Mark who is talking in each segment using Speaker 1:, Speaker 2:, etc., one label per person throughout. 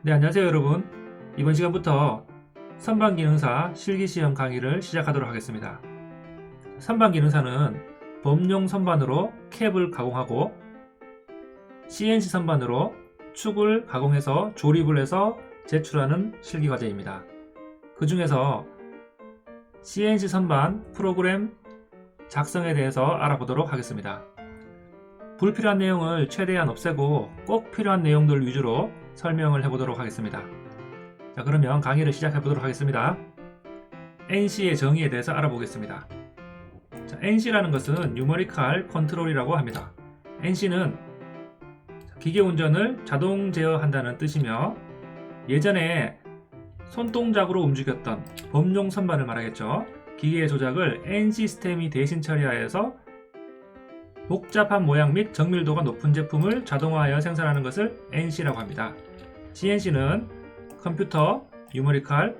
Speaker 1: 네, 안녕하세요 여러분. 이번 시간부터 선반기능사 실기시험 강의를 시작하도록 하겠습니다. 선반기능사는 범용 선반으로 캡을 가공하고 CNC 선반으로 축을 가공해서 조립을 해서 제출하는 실기 과제입니다. 그 중에서 CNC 선반 프로그램 작성에 대해서 알아보도록 하겠습니다. 불필요한 내용을 최대한 없애고 꼭 필요한 내용들 위주로 설명을 해보도록 하겠습니다. 자, 그러면 강의를 시작해 보도록 하겠습니다. NC의 정의에 대해서 알아보겠습니다. 자, NC라는 것은 Numerical Control이라고 합니다. NC는 기계 운전을 자동 제어한다는 뜻이며 예전에 손동작으로 움직였던 범용 선반을 말하겠죠. 기계의 조작을 NC 시스템이 대신 처리하여서 복잡한 모양 및 정밀도가 높은 제품을 자동화하여 생산하는 것을 NC라고 합니다. CNC는 컴퓨터 뉴머리컬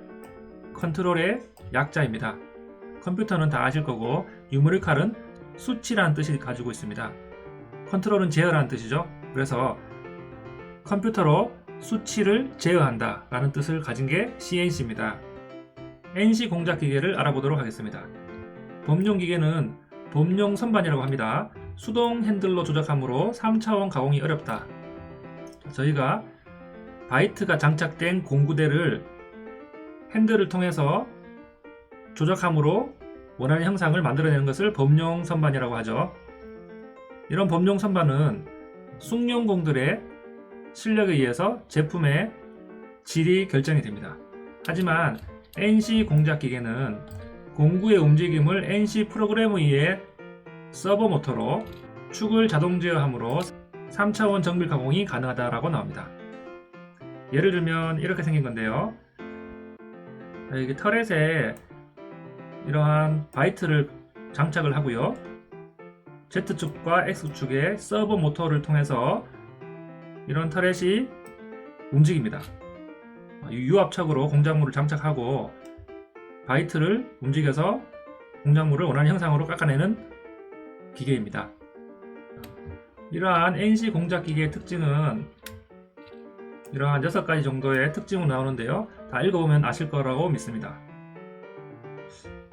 Speaker 1: 컨트롤의 약자입니다. 컴퓨터는 다 아실 거고 뉴머리컬은 수치라는 뜻을 가지고 있습니다. 컨트롤은 제어라는 뜻이죠. 그래서 컴퓨터로 수치를 제어한다 라는 뜻을 가진 게 CNC입니다. NC 공작 기계를 알아보도록 하겠습니다. 범용 기계는 범용 선반이라고 합니다. 수동 핸들로 조작하므로 3차원 가공이 어렵다. 저희가 바이트가 장착된 공구대를 핸들을 통해서 조작함으로 원하는 형상을 만들어내는 것을 범용 선반이라고 하죠. 이런 범용 선반은 숭룡공들의 실력에 의해서 제품의 질이 결정이 됩니다. 하지만 NC 공작 기계는 공구의 움직임을 NC 프로그램에 의해 서버 모터로 축을 자동 제어하므로 3차원 정밀 가공이 가능하다고 나옵니다. 예를 들면 이렇게 생긴 건데요. 여기 터렛에 이러한 바이트를 장착을 하고요. Z축과 X축의 서버 모터를 통해서 이런 터렛이 움직입니다. 유압척으로 공작물을 장착하고 바이트를 움직여서 공작물을 원하는 형상으로 깎아내는 기계입니다. 이러한 NC 공작 기계의 특징은 이러한 6가지 정도의 특징으로 나오는데요. 다 읽어보면 아실 거라고 믿습니다.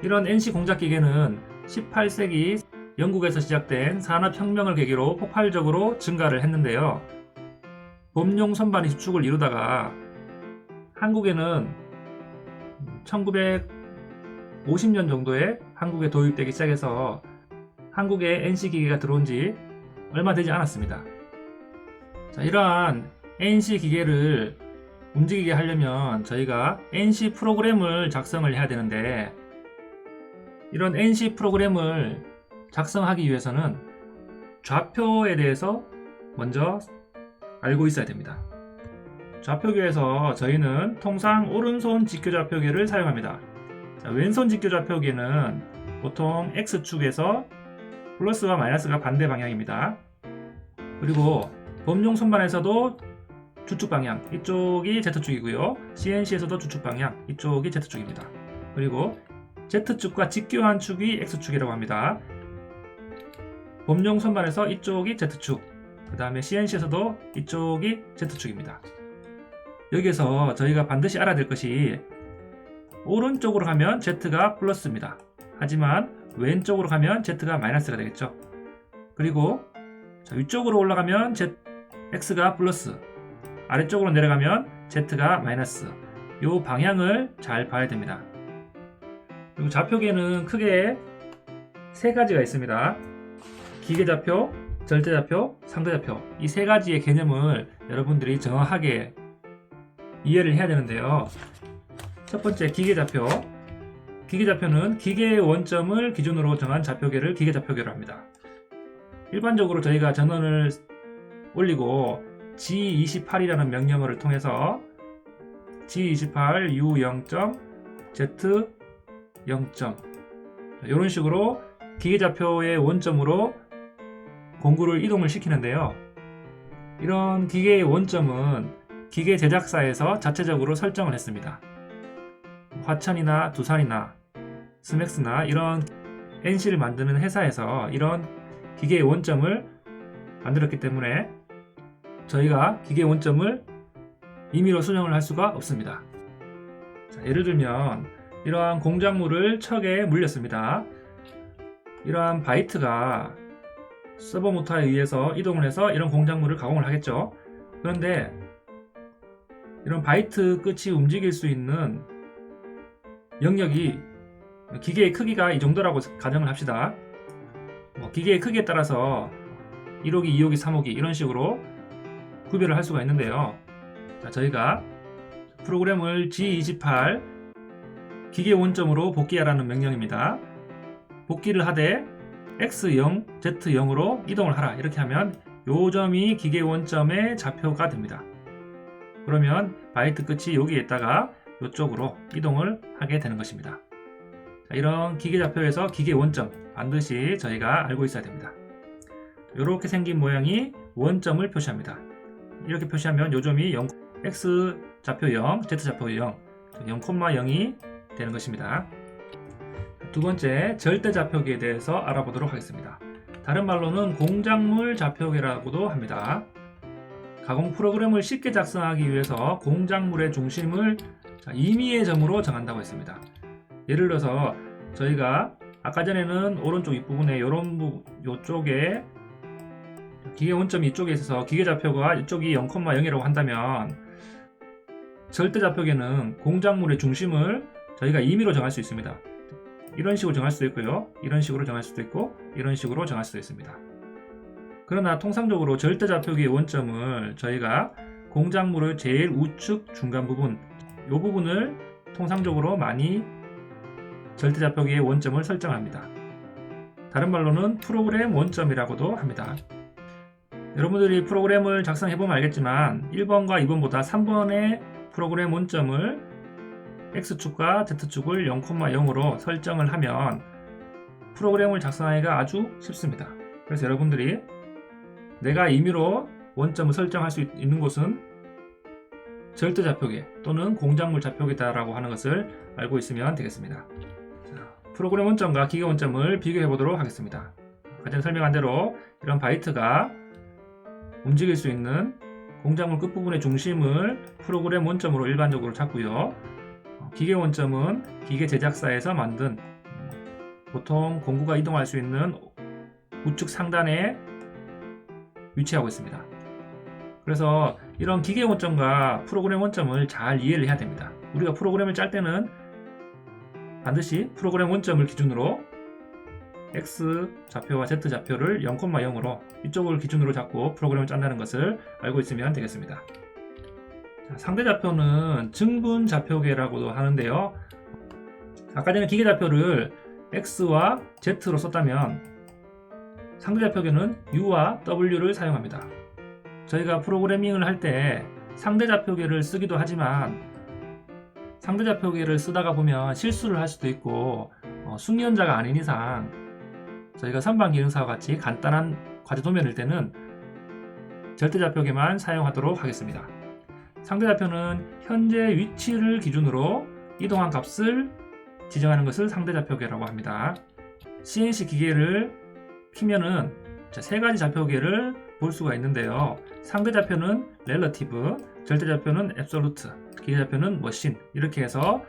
Speaker 1: 이런 NC 공작 기계는 18세기 영국에서 시작된 산업혁명을 계기로 폭발적으로 증가를 했는데요. 범용 선반이 수축을 이루다가 한국에는 1950년 정도에 한국에 도입되기 시작해서 한국에 NC 기계가 들어온 지 얼마 되지 않았습니다. 자, 이러한 NC 기계를 움직이게 하려면 저희가 NC 프로그램을 작성을 해야 되는데 이런 NC 프로그램을 작성하기 위해서는 좌표에 대해서 먼저 알고 있어야 됩니다. 좌표계에서 저희는 통상 오른손 직교좌표계를 사용합니다. 자, 왼손 직교좌표계는 보통 X축에서 플러스와 마이너스가 반대 방향입니다. 그리고 범용 선반에서도 주축 방향, 이쪽이 Z축이고요. CNC에서도 주축 방향, 이쪽이 Z축입니다. 그리고 Z축과 직교한 축이 X축이라고 합니다. 범용 선반에서 이쪽이 Z축, 그 다음에 CNC에서도 이쪽이 Z축입니다. 여기에서 저희가 반드시 알아야 될 것이 오른쪽으로 가면 Z가 플러스입니다. 하지만 왼쪽으로 가면 Z가 마이너스가 되겠죠. 그리고 위쪽으로 올라가면 X가 플러스, 아래쪽으로 내려가면 Z가 마이너스. 이 방향을 잘 봐야 됩니다. 그리고 좌표계는 크게 3가지가 있습니다. 기계좌표, 절대좌표, 상대좌표. 이 3가지의 개념을 여러분들이 정확하게 이해를 해야 되는데요. 첫 번째 기계좌표. 기계좌표는 기계의 원점을 기준으로 정한 좌표계를 기계좌표계로 합니다. 일반적으로 저희가 전원을 올리고 G28이라는 명령어를 통해서 G28 U0점 Z0점 이런 식으로 기계좌표의 원점으로 공구를 이동을 시키는데요. 이런 기계의 원점은 기계 제작사에서 자체적으로 설정을 했습니다. 화천이나 두산이나 스맥스나 이런 NC를 만드는 회사에서 이런 기계의 원점을 만들었기 때문에 저희가 기계 원점을 임의로 수정을 할 수가 없습니다. 자, 예를 들면 이러한 공작물을 척에 물렸습니다. 이러한 바이트가 서버 모터에 의해서 이동을 해서 이런 공작물을 가공을 하겠죠. 그런데 이런 바이트 끝이 움직일 수 있는 영역이 기계의 크기가 이 정도라고 가정을 합시다. 기계의 크기에 따라서 1호기, 2호기, 3호기 이런 식으로 구별을 할 수가 있는데요. 자, 저희가 프로그램을 G28 기계 원점으로 복귀하라는 명령입니다. 복귀를 하되 X0, Z0으로 이동을 하라 이렇게 하면 요 점이 기계 원점의 좌표가 됩니다. 그러면 바이트 끝이 여기에 있다가 이쪽으로 이동을 하게 되는 것입니다. 자, 이런 기계 좌표에서 기계 원점 반드시 저희가 알고 있어야 됩니다. 이렇게 생긴 모양이 원점을 표시합니다. 이렇게 표시하면 요 점이 0, X 좌표 0, Z 좌표 0, 0,0이 되는 것입니다. 두 번째, 절대 좌표계에 대해서 알아보도록 하겠습니다. 다른 말로는 공작물 좌표계라고도 합니다. 가공 프로그램을 쉽게 작성하기 위해서 공작물의 중심을 임의의 점으로 정한다고 했습니다. 예를 들어서 저희가 아까 전에는 오른쪽 윗부분에 이쪽에 기계 원점이 이쪽에 있어서 기계 좌표가 이쪽이 0,0이라고 한다면 절대 좌표계는 공작물의 중심을 저희가 임의로 정할 수 있습니다. 이런 식으로 정할 수도 있고요. 이런 식으로 정할 수도 있고 이런 식으로 정할 수도 있습니다. 그러나 통상적으로 절대 좌표계의 원점을 저희가 공작물의 제일 우측 중간 부분 이 부분을 통상적으로 많이 절대 좌표계의 원점을 설정합니다. 다른 말로는 프로그램 원점이라고도 합니다. 여러분들이 프로그램을 작성해보면 알겠지만 1번과 2번보다 3번의 프로그램 원점을 X축과 Z축을 0,0으로 설정을 하면 프로그램을 작성하기가 아주 쉽습니다. 그래서 여러분들이 내가 임의로 원점을 설정할 수 있는 곳은 절대 좌표계 또는 공작물 좌표계다라고 하는 것을 알고 있으면 되겠습니다. 자, 프로그램 원점과 기계 원점을 비교해 보도록 하겠습니다. 아까 전에 설명한 대로 이런 바이트가 움직일 수 있는 공작물 끝부분의 중심을 프로그램 원점으로 일반적으로 잡고요. 기계 원점은 기계 제작사에서 만든 보통 공구가 이동할 수 있는 우측 상단에 위치하고 있습니다. 그래서 이런 기계 원점과 프로그램 원점을 잘 이해를 해야 됩니다. 우리가 프로그램을 짤 때는 반드시 프로그램 원점을 기준으로 X 좌표와 Z 좌표를 0,0으로 이쪽을 기준으로 잡고 프로그램을 짠다는 것을 알고 있으면 되겠습니다. 자, 상대 좌표는 증분 좌표계라고도 하는데요. 아까 전에 기계 좌표를 X와 Z로 썼다면 상대 좌표계는 U와 W를 사용합니다. 저희가 프로그래밍을 할 때 상대 좌표계를 쓰기도 하지만 상대 좌표계를 쓰다가 보면 실수를 할 수도 있고 숙련자가 아닌 이상 저희가 선반 기능사와 같이 간단한 과제 도면일 때는 절대 좌표계만 사용하도록 하겠습니다. 상대 좌표는 현재 위치를 기준으로 이동한 값을 지정하는 것을 상대 좌표계라고 합니다. CNC 기계를 키면은 세 가지 좌표계를 볼 수가 있는데요. 상대 좌표는 렐러티브, 절대 좌표는 앱솔루트, 기계 좌표는 머신 이렇게 해서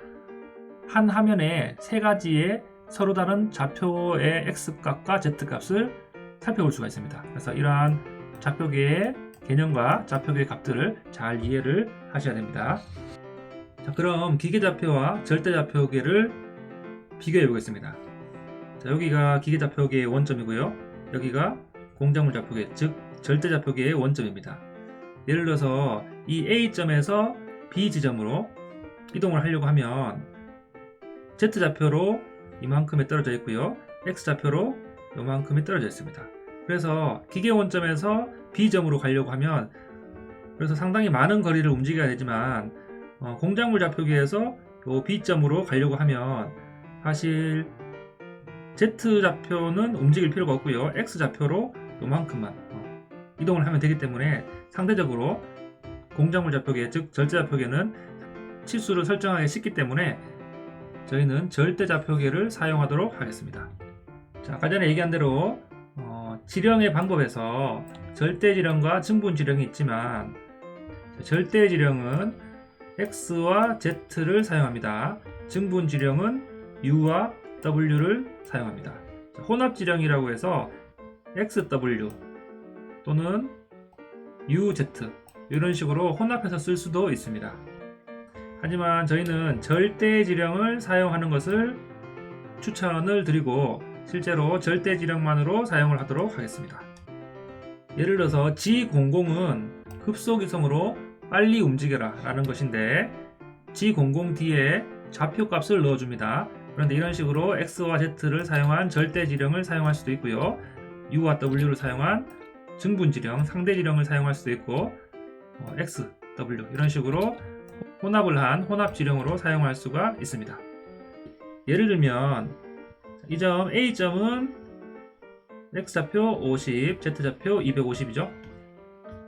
Speaker 1: 한 화면에 세 가지의 서로 다른 좌표의 X값과 Z값을 살펴볼 수가 있습니다. 그래서 이러한 좌표계의 개념과 좌표계의 값들을 잘 이해를 하셔야 됩니다. 자, 그럼 기계 좌표와 절대 좌표계를 비교해 보겠습니다. 자, 여기가 기계 좌표계의 원점이고요. 여기가 공작물 좌표계, 즉 절대 좌표계의 원점입니다. 예를 들어서 이 A점에서 B 지점으로 이동을 하려고 하면 Z좌표로 이만큼에 떨어져 있고요. X좌표로 이만큼에 떨어져 있습니다. 그래서 기계 원점에서 B점으로 가려고 하면 그래서 상당히 많은 거리를 움직여야 되지만 공작물 좌표계에서 요 B점으로 가려고 하면 사실 Z좌표는 움직일 필요가 없고요. X좌표로 요만큼만 이동을 하면 되기 때문에 상대적으로 공작물 좌표계 즉 절대 좌표계는 치수를 설정하기 쉽기 때문에 저희는 절대 좌표계를 사용하도록 하겠습니다. 자, 아까 전에 얘기한 대로 지령의 방법에서 절대 지령과 증분 지령이 있지만 절대 지령은 X와 Z를 사용합니다. 증분 지령은 U와 W를 사용합니다. 혼합 지령이라고 해서 XW 또는 UZ 이런 식으로 혼합해서 쓸 수도 있습니다. 하지만 저희는 절대 지령을 사용하는 것을 추천을 드리고 실제로 절대 지령만으로 사용을 하도록 하겠습니다. 예를 들어서 G00은 급속 이성으로 빨리 움직여라 라는 것인데 G00 뒤에 좌표값을 넣어줍니다. 그런데 이런 식으로 X와 Z를 사용한 절대 지령을 사용할 수도 있고요. U와 W를 사용한 증분 지령, 상대 지령을 사용할 수도 있고 X, W 이런 식으로 혼합을 한 혼합 지령으로 사용할 수가 있습니다. 예를 들면 이 점 A점은 X좌표 50, Z좌표 250이죠.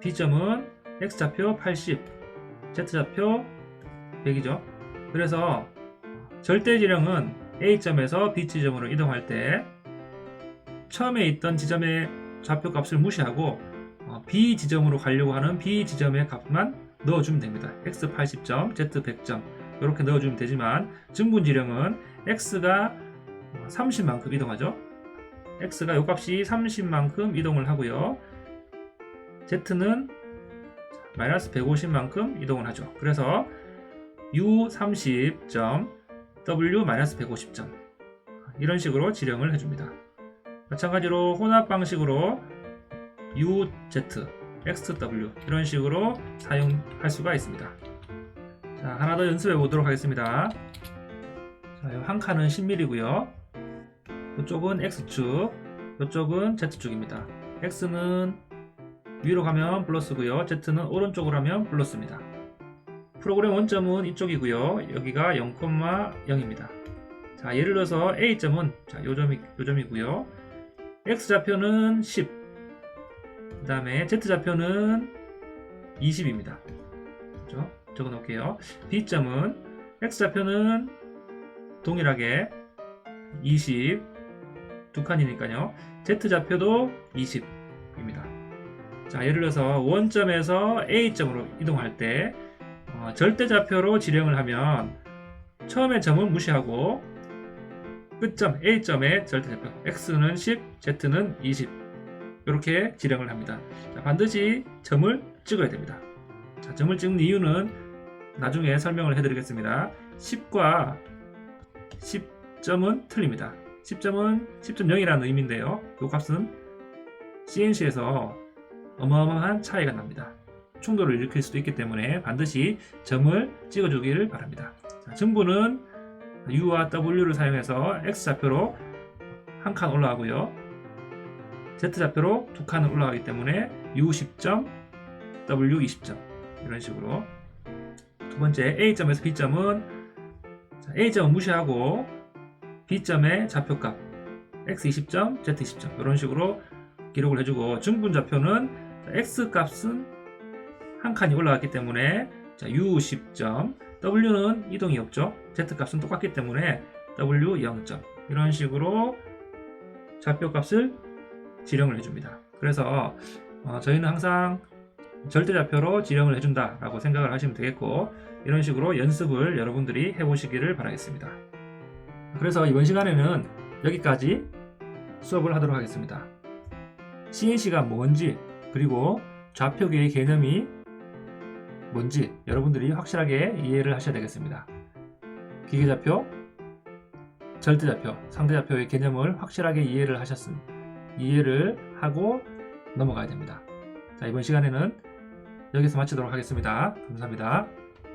Speaker 1: B점은 X좌표 80, Z좌표 100이죠. 그래서 절대 지령은 A점에서 B 지점으로 이동할 때 처음에 있던 지점의 좌표 값을 무시하고 B 지점으로 가려고 하는 B 지점의 값만 넣어주면 됩니다. X 80점, Z 100점 이렇게 넣어주면 되지만 증분 지령은 X가 30만큼 이동하죠. X가 요 값이 30만큼 이동을 하고요. Z는 마이너스 150만큼 이동을 하죠. 그래서 U 30점, W 마이너스 150점 이런 식으로 지령을 해줍니다. 마찬가지로 혼합 방식으로 UZ, XW 이런 식으로 사용할 수가 있습니다. 자, 하나 더 연습해 보도록 하겠습니다. 자, 한 칸은 10mm고요. 이쪽은 X축, 이쪽은 Z축입니다. X는 위로 가면 플러스고요. Z는 오른쪽으로 하면 플러스입니다. 프로그램 원점은 이쪽이고요. 여기가 0,0입니다. 자, 예를 들어서 A점은 자, 요점이고요. X좌표는 10, 그 다음에 Z좌표는 20입니다. 그렇죠? 적어 놓을게요. B점은 X좌표는 동일하게 20, 두 칸이니까요. Z좌표도 20입니다. 자, 예를 들어서 원점에서 A점으로 이동할 때 절대좌표로 지령을 하면 처음에 점은 무시하고 끝점 A점의 절대좌표 X는 10, Z는 20 이렇게 지령을 합니다. 자, 반드시 점을 찍어야 됩니다. 자, 점을 찍는 이유는 나중에 설명을 해드리겠습니다. 10과 10점은 틀립니다. 10점은 10.0이라는 의미인데요. 이 값은 CNC에서 어마어마한 차이가 납니다. 충돌을 일으킬 수도 있기 때문에 반드시 점을 찍어주기를 바랍니다. 자, 증분은 U와 W를 사용해서 X좌표로 한 칸 올라가고요. Z좌표로 두 칸 올라가기 때문에 U 10점, W 20점 이런 식으로. 두 번째 A점에서 B점은 A점은 무시하고 B점의 좌표값 X 20점, Z 20점 이런 식으로 기록을 해주고 증분좌표는 X값은 한 칸이 올라갔기 때문에 U 10점, W는 이동이 없죠. Z값은 똑같기 때문에 W 0점 이런 식으로 좌표값을 지령을 해줍니다. 그래서 저희는 항상 절대좌표로 지령을 해준다 라고 생각을 하시면 되겠고 이런 식으로 연습을 여러분들이 해보시기를 바라겠습니다. 그래서 이번 시간에는 여기까지 수업을 하도록 하겠습니다. CNC가 뭔지 그리고 좌표계의 개념이 뭔지 여러분들이 확실하게 이해를 하셔야 되겠습니다. 기계좌표, 절대좌표, 상대좌표의 개념을 확실하게 이해를 하고 넘어가야 됩니다. 자, 이번 시간에는 여기서 마치도록 하겠습니다. 감사합니다.